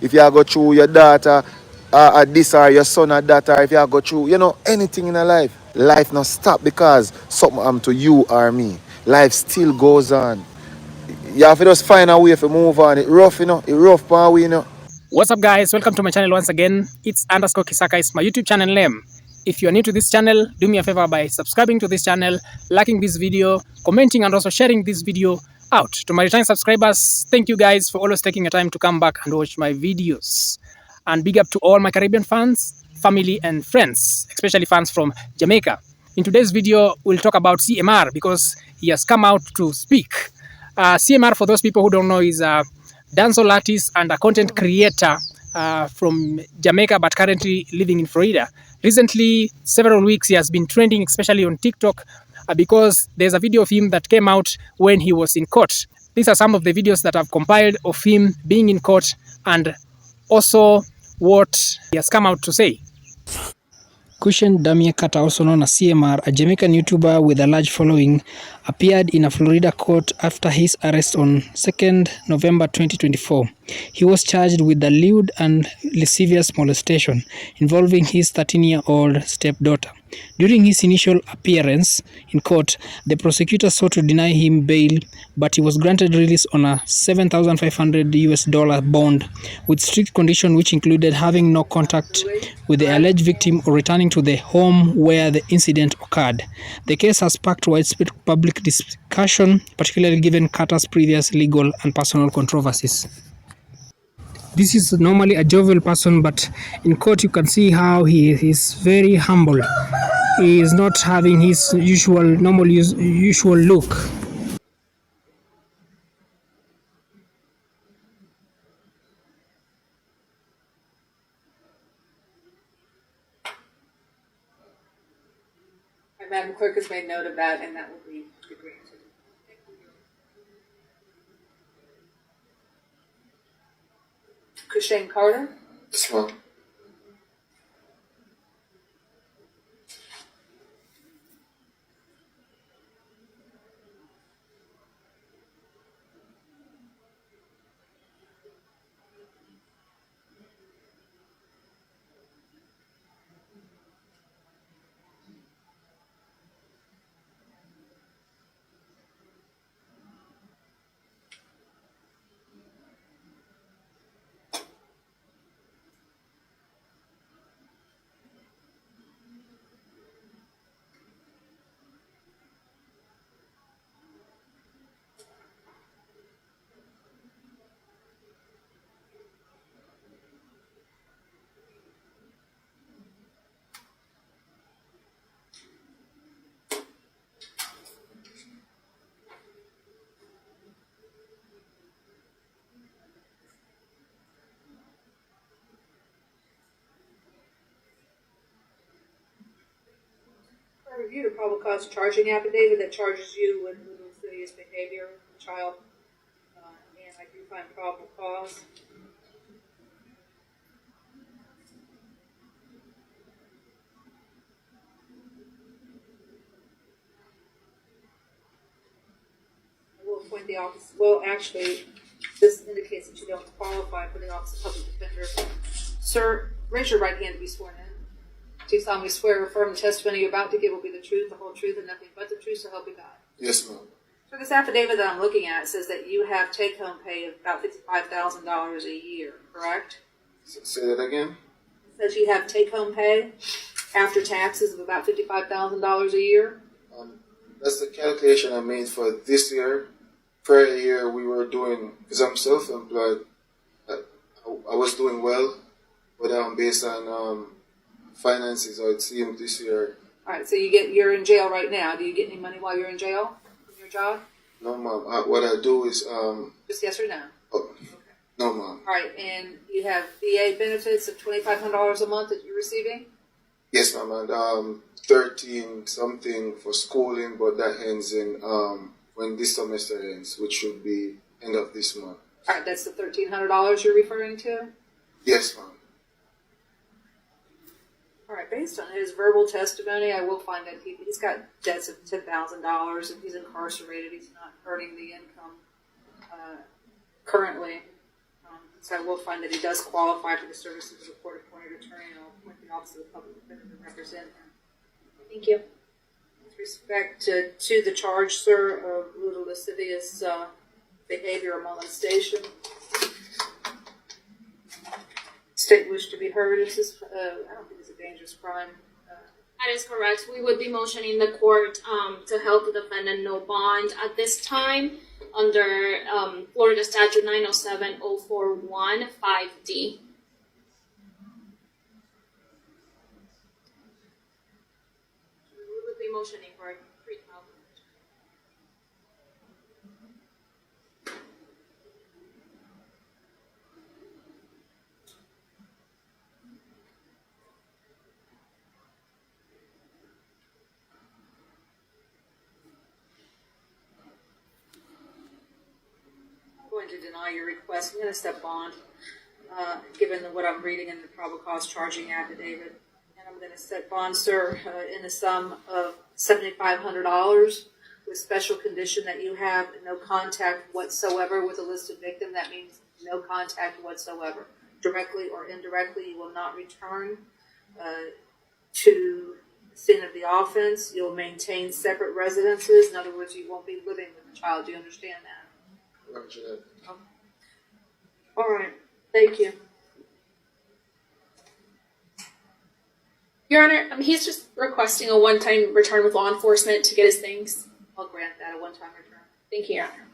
If you go through your daughter or this or your son or daughter, if you go through, anything in a life, life not stop because something happened to you or me. Life still goes on. You have to just find a way to move on. It rough, it rough part, What's up, guys? Welcome to my channel once again. It's underscore Kisaka is my YouTube channel name. If you are new to this channel, do me a favor by subscribing to this channel, liking this video, commenting, and also sharing this video out. To my returning subscribers, thank you guys for always taking a time to come back and watch my videos. And big up to all my Caribbean fans, family, and friends, especially fans from Jamaica. In today's video, we'll talk about CMR because he has come out to speak. CMR, for those people who don't know, is a dancehall artist and a content creator from Jamaica, but currently living in Florida. Recently, several weeks, he has been trending, especially on TikTok, because there's a video of him that came out when he was in court. These are some of the videos that I've compiled of him being in court and also what he has come out to say. Cushion Damia Carter, also known as CMR, a Jamaican YouTuber with a large following, appeared in a Florida court after his arrest on 2nd November 2024. He was charged with the lewd and lascivious molestation involving his 13-year-old stepdaughter. During his initial appearance in court, the prosecutor sought to deny him bail, but he was granted release on a $7,500 bond with strict conditions which included having no contact with the alleged victim or returning to the home where the incident occurred. The case has sparked widespread public discussion, particularly given Carter's previous legal and personal controversies. This is normally a jovial person, but in court you can see how he is very humble. He is not having his usual look. Madam Clerk has made note of that, and that will be granted. Cushane Carter? Yes, ma'am. I reviewed a probable cause charging affidavit that charges you with lascivious behavior with the child, and I do find probable cause. I will appoint the office. Well, actually, this indicates that you don't qualify for the Office of Public Defender. Sir, raise your right hand to be sworn in. Do you solemnly swear or affirm the testimony you're about to give will be the truth, the whole truth, and nothing but the truth, so help you God? Yes, ma'am. So this affidavit that I'm looking at says that you have take-home pay of about $55,000 a year, correct? Say that again? It says you have take-home pay after taxes of about $55,000 a year. That's the calculation I made for this year. Prior year we were doing, because I'm self-employed, I was doing well, but based on finances, so it seemed this year. All right, so you're in jail right now. Do you get any money while you're in jail from your job? No, ma'am. What I do is Just yes or no? oh, Okay. no, ma'am. All right, and you have VA benefits of $2,500 a month that you're receiving? Yes, ma'am. And 13 something for schooling, but that ends in when this semester ends, which should be end of this month. All right, that's the $1,300 you're referring to? Yes, ma'am. All right, based on his verbal testimony, I will find that he's got debts of $10,000 and he's incarcerated. He's not earning the income currently. So I will find that he does qualify for the services of a court-appointed attorney, and I'll appoint the office of the public defender to represent him. Thank you. With respect to the charge, sir, of lewd or lascivious behavior or molestation, state wish to be heard. Is this, I don't think it's a dangerous crime. That is correct. We would be motioning the court to help the defendant no bond at this time under Florida Statute 907-041 5D. We would be motioning for a pre-trial. I'm going to deny your request. I'm going to set bond, given what I'm reading in the probable cause charging affidavit. And I'm going to set bond, sir, in the sum of $7,500 with special condition that you have no contact whatsoever with a listed victim. That means no contact whatsoever. Directly or indirectly, you will not return to the scene of the offense. You'll maintain separate residences. In other words, you won't be living with the child. Do you understand that? All right. Thank you. Your Honor, he's just requesting a one-time return with law enforcement to get his things. I'll grant that a one-time return. Thank you, Your Honor.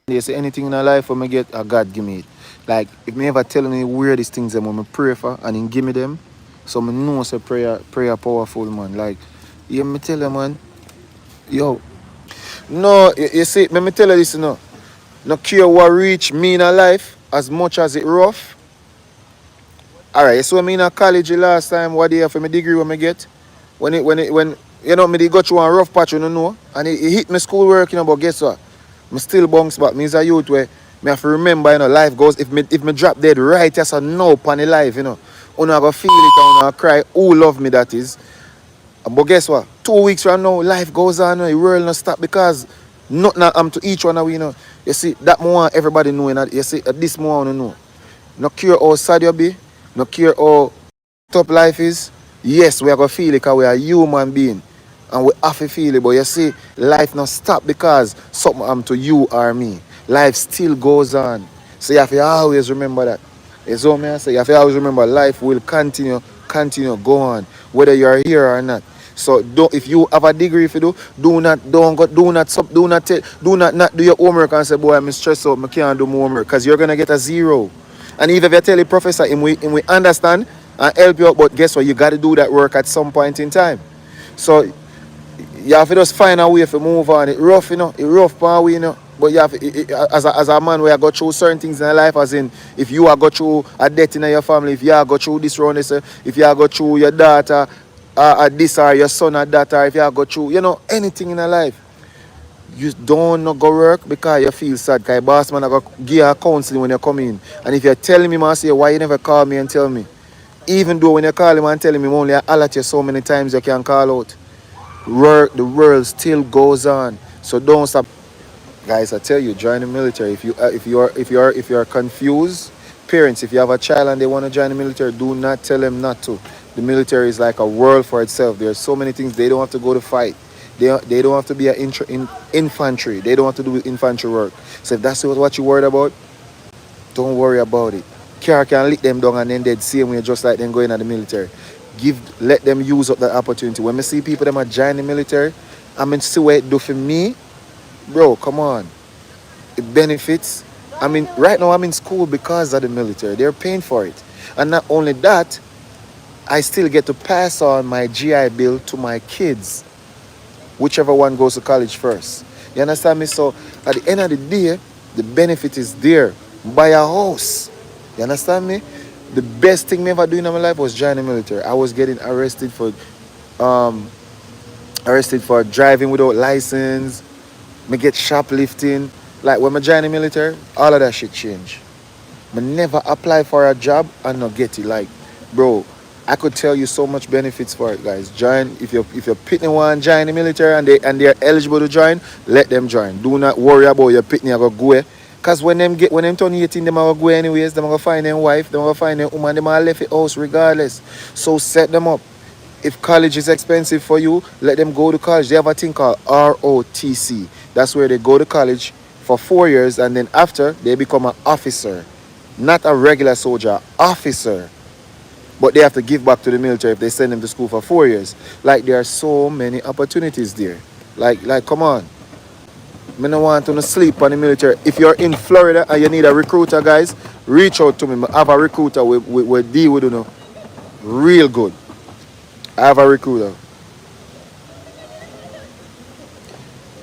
You see anything in our life when I get a God give me it. Like if me ever tell me weirdest things them when I pray for and he give me them, so I know say prayer powerful, man. Like yeah, me tell you, man. Yo. No, you see, let me tell you this, you know. No care what reach me in a life as much as it rough. Alright, so me in a college last time, what day for my degree when I get? When you know me they go through a rough patch, you know, and it hit my schoolwork, you know, but guess what? I still bounce back. Me as a youth where me have to remember, you know, life goes if me drop dead right as a no upon the life, you know. Una go feel it and una cry, who love me that is. But guess what? 2 weeks from now, life goes on, the world not stop because nothing to each one of we, you know. You see, that more everybody knowing that. You see, this more want to know. No care how sad you be, no care how tough life is. Yes, we are going to feel it because we are human being. And we have to feel it. But you see, life not stop because something happened to you or me. Life still goes on. So you have to always remember that. It's all me I say. You have to always remember life will continue, go on, whether you are here or not. So don't, if you have a degree, if you do not do your homework and say, boy, I'm stressed out, I can't do my homework, because you're gonna get a 0. And even if you tell the professor, we understand and help you out, but guess what? You got to do that work at some point in time. So you have to just find a way to move on. It's rough, you know. It's rough part, you know. But you have as a man, where you go through certain things in your life, as in if you are go through a death in your family, if you are go through this round, if you are go through your daughter this or your son or daughter, if you are go through, you know, anything in your life, you don't not go work because you feel sad. Because boss man I go give you a counseling when you come in. And if you're telling me, man, say why you never call me and tell me, even though when you call him and tell him, only I at you so many times you can call out. The world still goes on, so don't stop, guys. I tell you, join the military. If you are confused, parents, if you have a child and they want to join the military, do not tell them not to. The military is like a world for itself. There are so many things. They don't have to go to fight. They don't have to be in infantry. They don't have to do infantry work. So if that's what you're worried about, don't worry about it. Car can lick them down and then they'd see them just like them going at the military. Let them use up that opportunity. When I see people that are join the military, I mean, see what it do for me, bro. Come on, it benefits. I mean, right now I'm in school because of the military. They're paying for it, and not only that, I still get to pass on my GI Bill to my kids, whichever one goes to college first. You understand me? So at the end of the day, the benefit is there. Buy a house. You understand me? The best thing me ever do in my life was join the military. I was getting arrested for driving without license. Me get shoplifting. Like when I join the military, all of that shit change. Me never apply for a job and not get it. Like, bro, I could tell you so much benefits for it, guys. Join if you're pitney one join the military and they're eligible to join, let them join. Do not worry about your pitney go. Cause when them turn 18, them are go anyways, them are gonna find their wife, them are gonna find their woman, them are left the house regardless. So set them up. If college is expensive for you, let them go to college. They have a thing called ROTC. That's where they go to college for 4 years and then after they become an officer. Not a regular soldier, officer. But they have to give back to the military if they send them to school for 4 years. Like there are so many opportunities there. Like come on. I don't want to sleep on the military. If you're in Florida and you need a recruiter, guys, reach out to me. I have a recruiter we deal with you real good. I have a recruiter.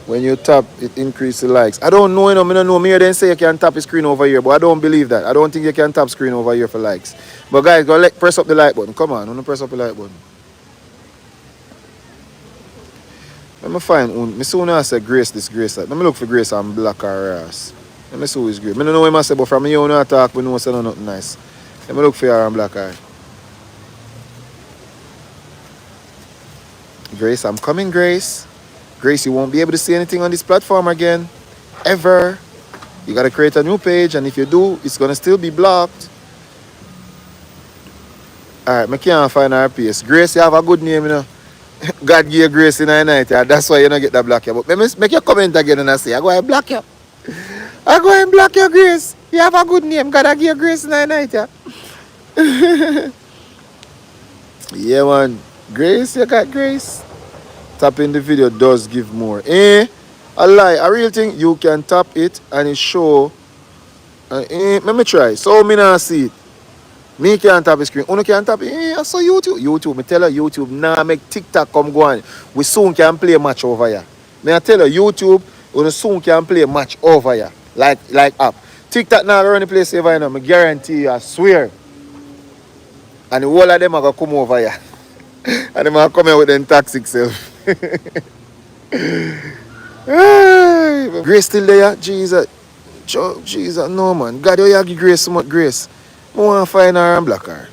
When you tap, it increases the likes. I don't know, I don't know. Me then say you can tap the screen over here, but I don't believe that. I don't think you can tap screen over here for likes. But guys, go press up the like button. Come on, press up the like button. Let me find, me soon I say Grace this Grace. Let me look for Grace and black her ass. Let me see who is Grace. I don't know what I say, but from me you know talk, we know say nothing nice. Let me look for her and black her. Grace, I'm coming, Grace. Grace, you won't be able to see anything on this platform again. Ever. You gotta create a new page, and if you do, it's gonna still be blocked. Alright, I can't find her PS. Grace, you have a good name, you know. God give you grace in the night, yeah. That's why you don't get that block here. But let me make your comment again and I say, I go and block you. I go and block your Grace. You have a good name. God give you grace in the night, yeah. Yeah, man. Grace, you got grace. Tapping the video does give more. A lie. A real thing, you can tap it and it show. Let me try. So me not see it. Me can't tap the screen. Uno can't tap it. I saw YouTube. YouTube. Me tell her YouTube. Nah, make TikTok come go on. We soon can play a match over here. Me I tell her YouTube. We soon can play a match over here. Like app. TikTok now run the place over here. Me guarantee you. I swear. And the whole of them are gonna come over here. And them are coming with them toxic self. Grace still there? Jesus. Jesus, no man. God, you give Grace so much grace. I want to find her and block her.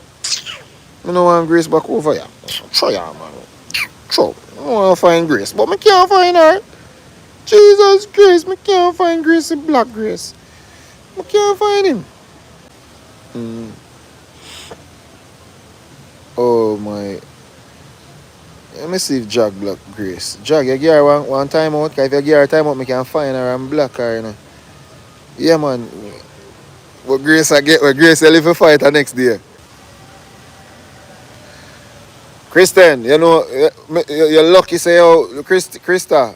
I don't want Grace back over here. Try her, man. Try. I want to find Grace, but I can't find her. Jesus Grace, I can't find Grace and black Grace. I can't find him. Oh my. Let me see if Jag block Grace. Jag, you give her one time out. Because if you give her time out, I can find her and block her, you know. Yeah, man. What Grace I get, what Grace I live a fight the next day. Kristen, you know, you're lucky say, oh, Krista,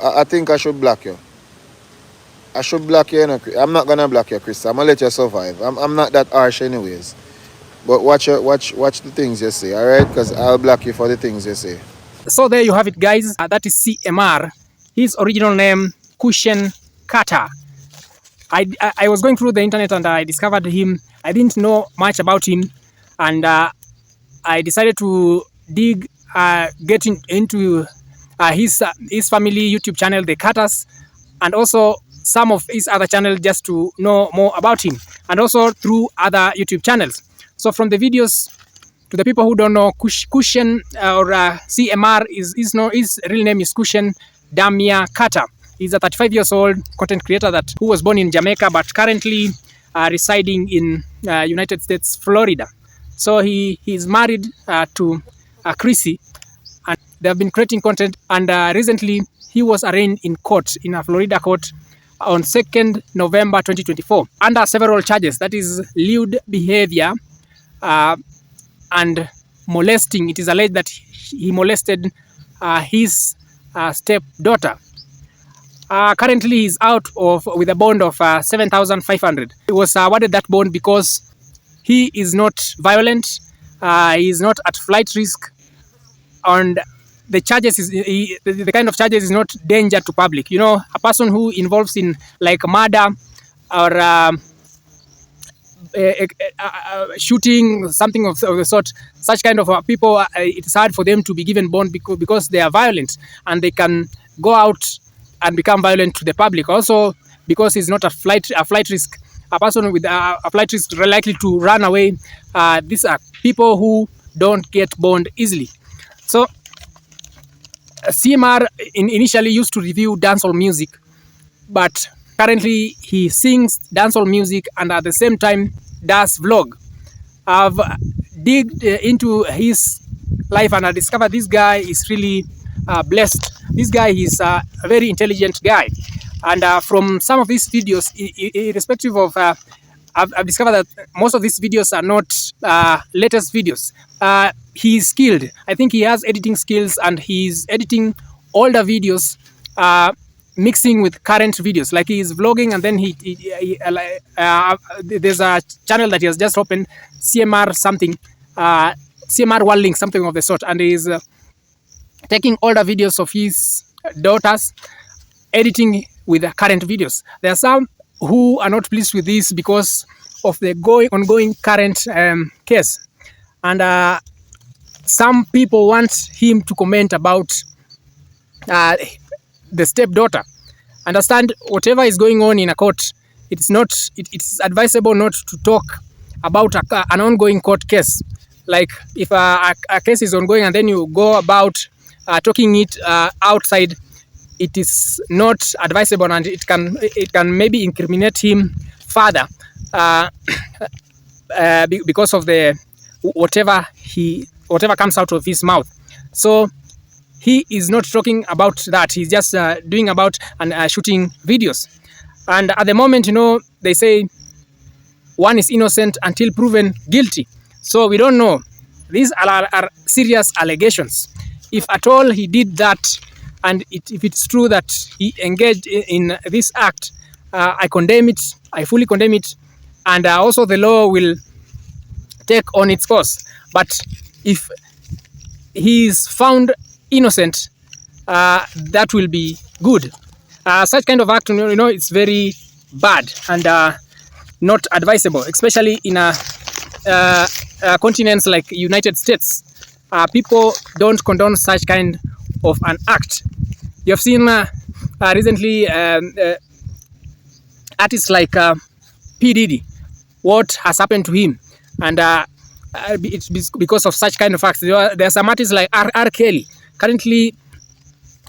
I think I should block you. I should block you, you know. I'm not gonna block you, Krista. I'm gonna let you survive. I'm not that harsh anyways. But watch the things you say, alright? Because I'll block you for the things you say. So there you have it, guys. That is CMR. His original name, Cushion Carter. I was going through the internet and I discovered him. I didn't know much about him, and I decided to dig, get into his family YouTube channel, The Carters, and also some of his other channels just to know more about him, and also through other YouTube channels. So from the videos, to the people who don't know, Cushion or CMR his real name is Cushion Damia Carter. He's a 35 years old content creator who was born in Jamaica but currently residing in United States, Florida. So he is married to Chrissy, and they have been creating content. And recently he was arraigned in court, in a Florida court, on 2nd November 2024 under several charges. That is lewd behavior and molesting. It is alleged that he molested his stepdaughter. Currently, he's out with a bond of 7,500. He was awarded that bond because he is not violent, he is not at flight risk, and the charges is the kind of charges is not danger to public. You know, a person who involves in like murder or shooting, something of the sort, such kind of people, it's hard for them to be given bond because they are violent and they can go out and become violent to the public. Also, because he's not a flight risk, a person with a flight risk likely to run away. These are people who don't get bond easily. So CMR initially used to review dancehall music, but currently he sings dancehall music and at the same time does vlog. I've digged into his life and I discovered this guy is really blessed. This guy is a very intelligent guy. And from some of these videos, irrespective of, I've discovered that most of these videos are not latest videos. He's skilled. I think he has editing skills and he's editing older videos, mixing with current videos. Like he's vlogging and then there's a channel that he has just opened, CMR something, CMR One Link, something of the sort, and he's taking older videos of his daughters, editing with the current videos. There are some who are not pleased with this because of the ongoing current case, and some people want him to comment about the stepdaughter. Understand, whatever is going on in a court, it's advisable not to talk about an ongoing court case. Like if a case is ongoing and then you go about talking it outside, it is not advisable, and it can maybe incriminate him further because of the whatever comes out of his mouth. So he is not talking about that. He's just doing about and shooting videos. And at the moment, they say one is innocent until proven guilty. So we don't know. These are serious allegations. If at all he did that, and if it's true that he engaged in this act, I condemn it. I fully condemn it. And also the law will take on its course. But if he is found innocent, that will be good. Such kind of act, it's very bad and not advisable, especially in continents like United States. People don't condone such kind of an act. You have seen recently artists like P. Diddy, what has happened to him, and it's because of such kind of acts. There are some artists like R. Kelly. Currently,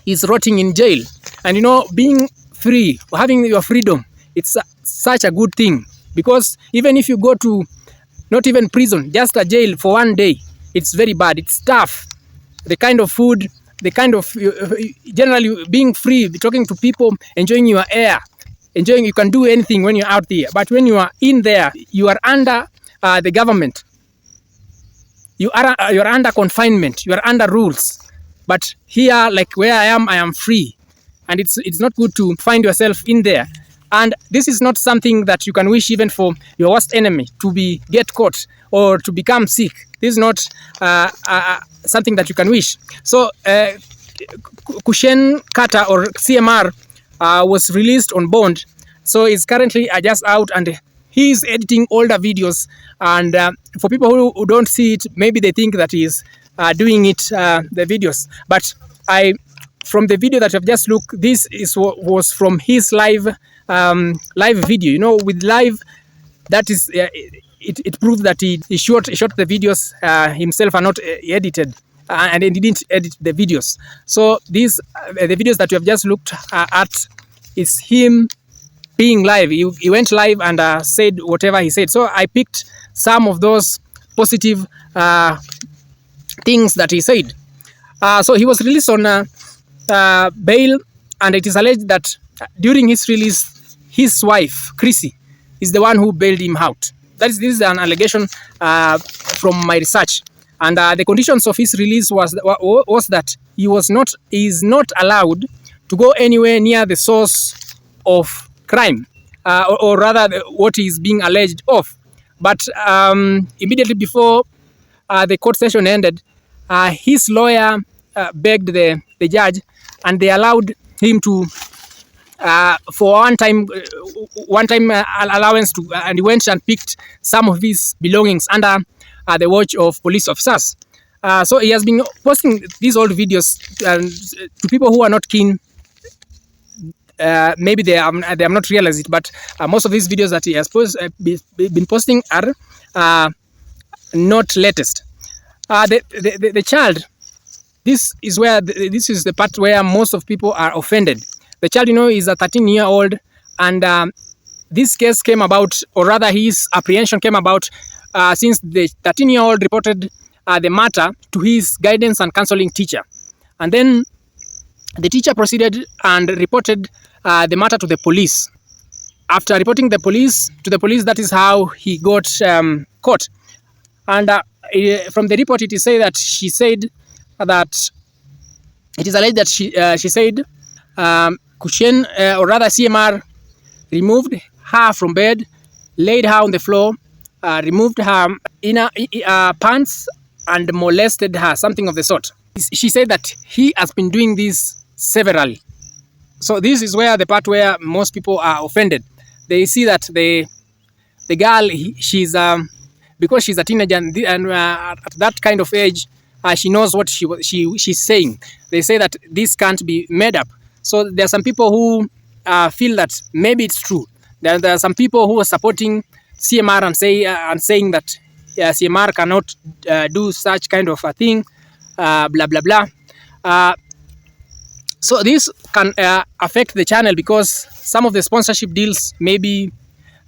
he's rotting in jail, and being free, having your freedom, it's such a good thing, because even if you go to not even prison, just a jail for one day, it's very bad. It's tough. The kind of food, the kind of generally being free, talking to people, enjoying your air, you can do anything when you're out there. But when you are in there, you are under the government. You're under confinement. You are under rules. But here, like where I am free, and it's not good to find yourself in there. And this is not something that you can wish even for your worst enemy to get caught or to become sick. This is not something that you can wish. So Kushen Carter, or CMR, was released on bond. So he's currently just out, and he's editing older videos. And for people who don't see it, maybe they think that he's doing it, the videos. But from the video that I've just looked, this was from his live video. With live, that is it proved that he shot the videos himself and not edited, and he didn't edit the videos. So these the videos that you have just looked at is him being live. He went live and said whatever he said. So I picked some of those positive things that he said. So he was released on bail, and it is alleged that during his release, his wife, Chrissy, is the one who bailed him out. This is an allegation from my research. And the conditions of his release was that he is not allowed to go anywhere near the source of crime, or rather what he is being alleged of. But immediately before the court session ended, his lawyer begged the judge, and they allowed him to for one time allowance to, and he went and picked some of his belongings under the watch of police officers. So he has been posting these old videos to people who are not keen maybe they have not realized it, but most of these videos that he has been posting are not latest. The child, this is where this is the part where most of people are offended. The child, is a 13-year-old, and this case came about, or rather his apprehension came about since the 13-year-old reported the matter to his guidance and counseling teacher. And then the teacher proceeded and reported the matter to the police. After reporting to the police, that is how he got caught. And from the report, it is said that she said that it is alleged that she said Kushen, or rather CMR, removed her from bed, laid her on the floor, removed her inner pants, and molested her, something of the sort. She said that he has been doing this severally. So this is where the part where most people are offended. They see that the girl, she's because she's a teenager, and at that kind of age, she knows what she's saying. They say that this can't be made up. So there are some people who feel that maybe it's true. There are some people who are supporting CMR and saying that CMR cannot do such kind of a thing, blah blah blah. So this can affect the channel, because some of the sponsorship deals, maybe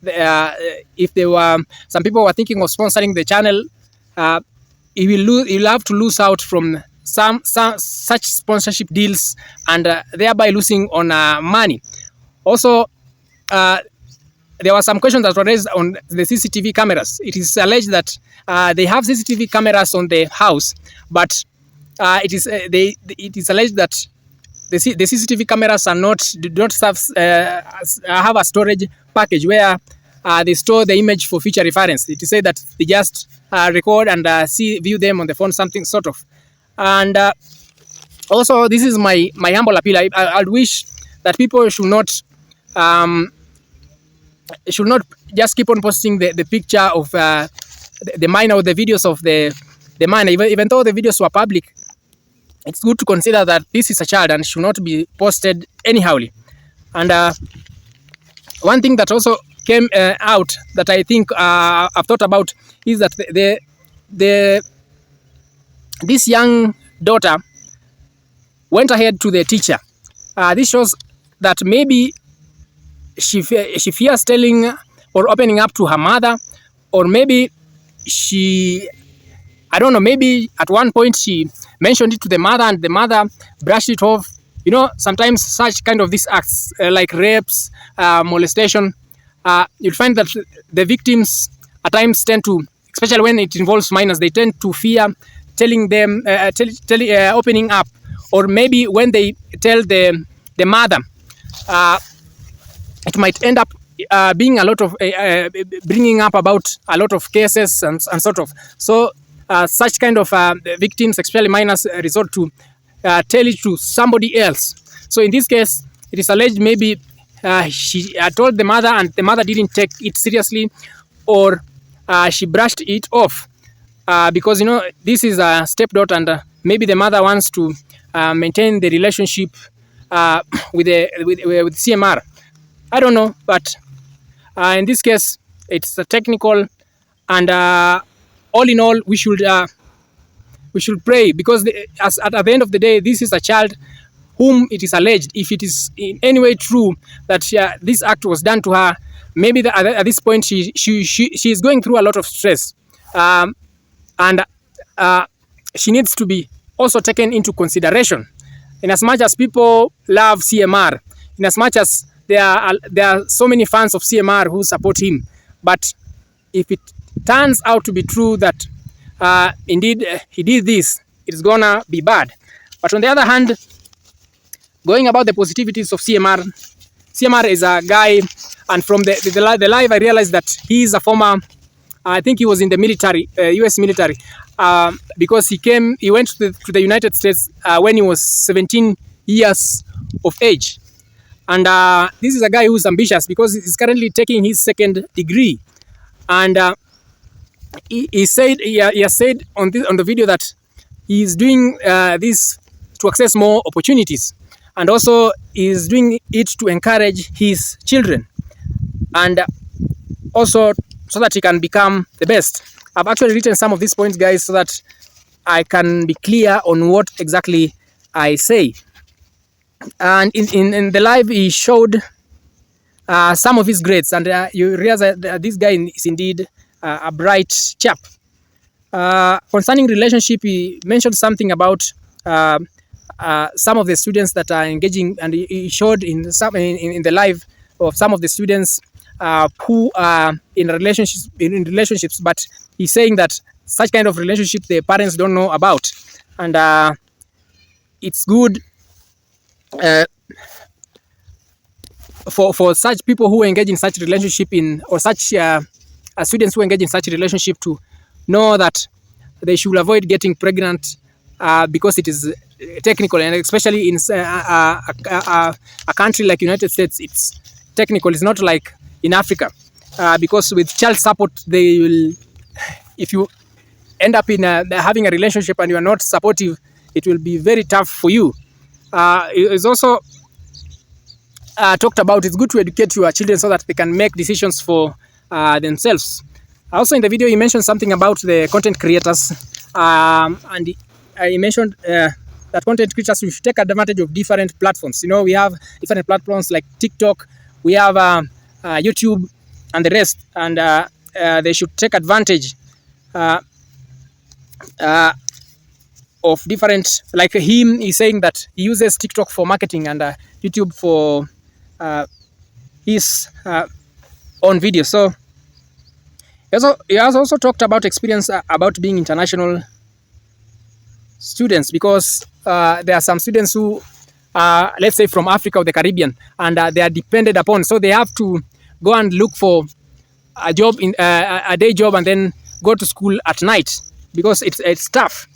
if there were some people were thinking of sponsoring the channel, you'll have to lose out from some such sponsorship deals, and thereby losing on money. Also, there were some questions that were raised on the CCTV cameras. It is alleged that they have CCTV cameras on the house, but it is alleged that the CCTV cameras do not have a storage package where they store the image for future reference. It is said that they just record and view them on the phone, something sort of. And also, this is my humble appeal. I wish that people should not just keep on posting the picture of the minor, or the videos of the minor, even though the videos were public. It's good to consider that this is a child and should not be posted anyhowly. And one thing that also came out that I think I've thought about is that this young daughter went ahead to the teacher. This shows that maybe she fears telling or opening up to her mother, or maybe I don't know, maybe at one point she mentioned it to the mother and the mother brushed it off. Sometimes such kind of these acts, like rapes, molestation, you'll find that the victims at times tend to, especially when it involves minors, they tend to fear telling them, opening up, or maybe when they tell the mother, it might end up being a lot of bringing up about a lot of cases and sort of. So such kind of victims, especially minors, resort to tell it to somebody else. So in this case, it is alleged maybe she told the mother and the mother didn't take it seriously, or she brushed it off because this is a stepdaughter, and maybe the mother wants to maintain the relationship with CMR. I don't know, but in this case, it's technical, and all in all, we should pray, because at the end of the day, this is a child whom it is alleged, if it is in any way true that this act was done to her, maybe at this point she is going through a lot of stress, and she needs to be also taken into consideration. In as much as people love CMR, in as much as there are so many fans of CMR who support him, but if it turns out to be true that indeed he did this, it's gonna be bad. But on the other hand, going about the positivities of CMR is a guy, and from the live I realized that he is a former, I think he was in the military, US military, because he went to the United States when he was 17 years of age. And this is a guy who's ambitious, because he's currently taking his second degree. And he has said on the video that he's doing this to access more opportunities. and also is doing it to encourage his children, and also so that he can become the best. I've actually written some of these points, guys, so that I can be clear on what exactly I say. And in the live, he showed some of his grades, and you realize that this guy is indeed a bright chap. Concerning relationship, he mentioned something about some of the students that are engaging, and he showed in some in the live of some of the students who are in relationships, but he's saying that such kind of relationship the parents don't know about, and it's good for such people who engage in such relationship or such students who engage in such relationship to know that they should avoid getting pregnant because it is technical, and especially in a country like United States, it's technical. It's not like in Africa, because with child support, they will, if you end up in having a relationship and you are not supportive, it will be very tough for you. It's also talked about it's good to educate your children so that they can make decisions for themselves. Also in the video, he mentioned something about the content creators, and he mentioned that content creators should take advantage of different platforms. You know, we have different platforms like TikTok, we have YouTube, and the rest, and they should take advantage of different, like him, he's saying that he uses TikTok for marketing and YouTube for his own videos. So he has also talked about experience about being international students, because there are some students who let's say from Africa or the Caribbean, and they are depended upon, so they have to go and look for a job in a day job and then go to school at night because it's tough.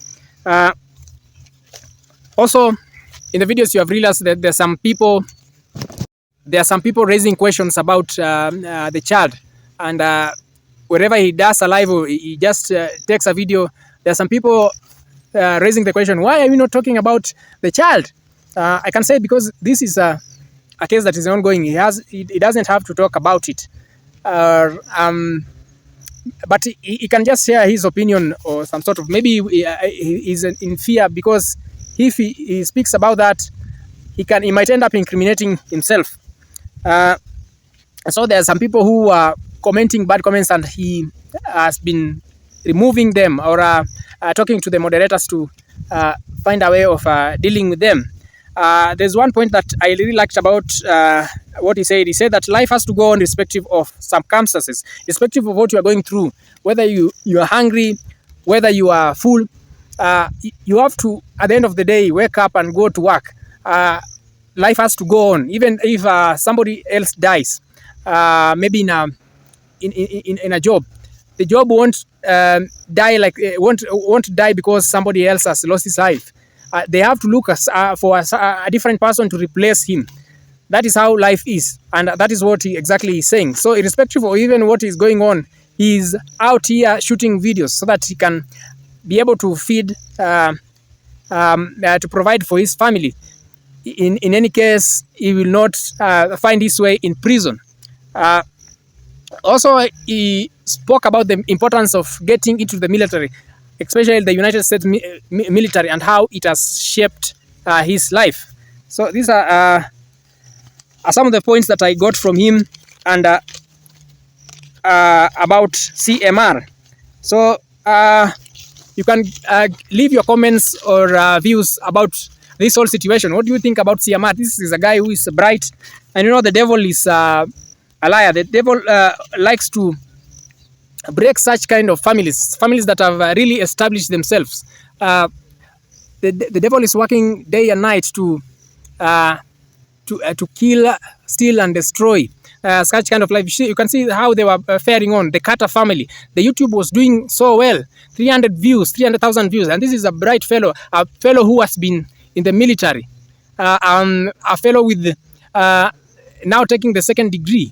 Also in the videos, you have realized that there are some people raising questions about the child, and wherever he does a live or he just takes a video, there are some people raising the question, why are we not talking about the child? I can say because this is a case that is ongoing. He doesn't have to talk about it, but he can just share his opinion or some sort of, maybe he's in fear, because if he speaks about that, he might end up incriminating himself. So there are some people who are commenting bad comments, and he has been removing them or talking to the moderators to find a way of dealing with them. There's one point that I really liked about what he said. He said that life has to go on irrespective of circumstances, irrespective of what you are going through, whether you are hungry, whether you are full. You have to, at the end of the day, wake up and go to work. Life has to go on, even if somebody else dies, maybe in a job. The job won't die won't die because somebody else has lost his life. They have to look for a different person to replace him. That is how life is, and that is what he exactly is saying. So irrespective of even what is going on, he's out here shooting videos so that he can be able to feed, to provide for his family. In any case, he will not find his way in prison. Also, he spoke about the importance of getting into the military, especially the United States military, and how it has shaped his life. So these are some of the points that I got from him, and about CMR. So you can leave your comments or views about this whole situation. What do you think about CMR? This is a guy who is bright, and you know the devil is a liar. The devil likes to break such kind of families that have really established themselves. The devil is working day and night to kill, steal, and destroy such kind of life. You can see how they were faring on. The Carter family, the YouTube was doing so well, 300,000 views, and this is a bright fellow, a fellow who has been in the military, a fellow with now taking the second degree.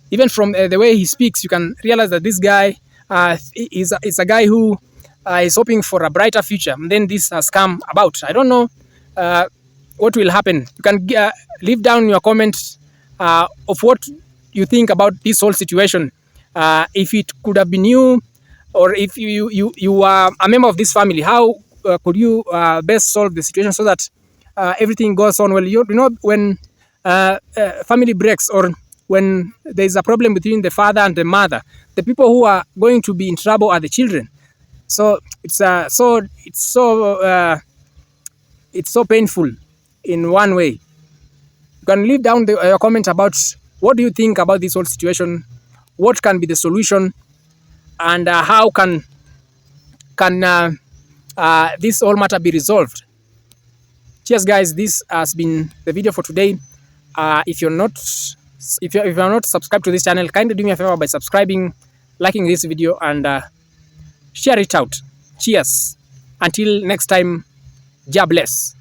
Even from the way he speaks, you can realize that this guy is a guy who is hoping for a brighter future. And then this has come about. I don't know what will happen. You can leave down your comments of what you think about this whole situation. If it could have been you, or if you are a member of this family, how could you best solve the situation so that everything goes on well? You know, when family breaks, or when there is a problem between the father and the mother, the people who are going to be in trouble are the children. So it's so painful in one way. You can leave down your comment about what do you think about this whole situation, what can be the solution, and how can this whole matter be resolved. Cheers, guys. This has been the video for today. If you're not subscribed to this channel, kindly do me a favor by subscribing, liking this video, and share it out. Cheers. Until next time, God bless.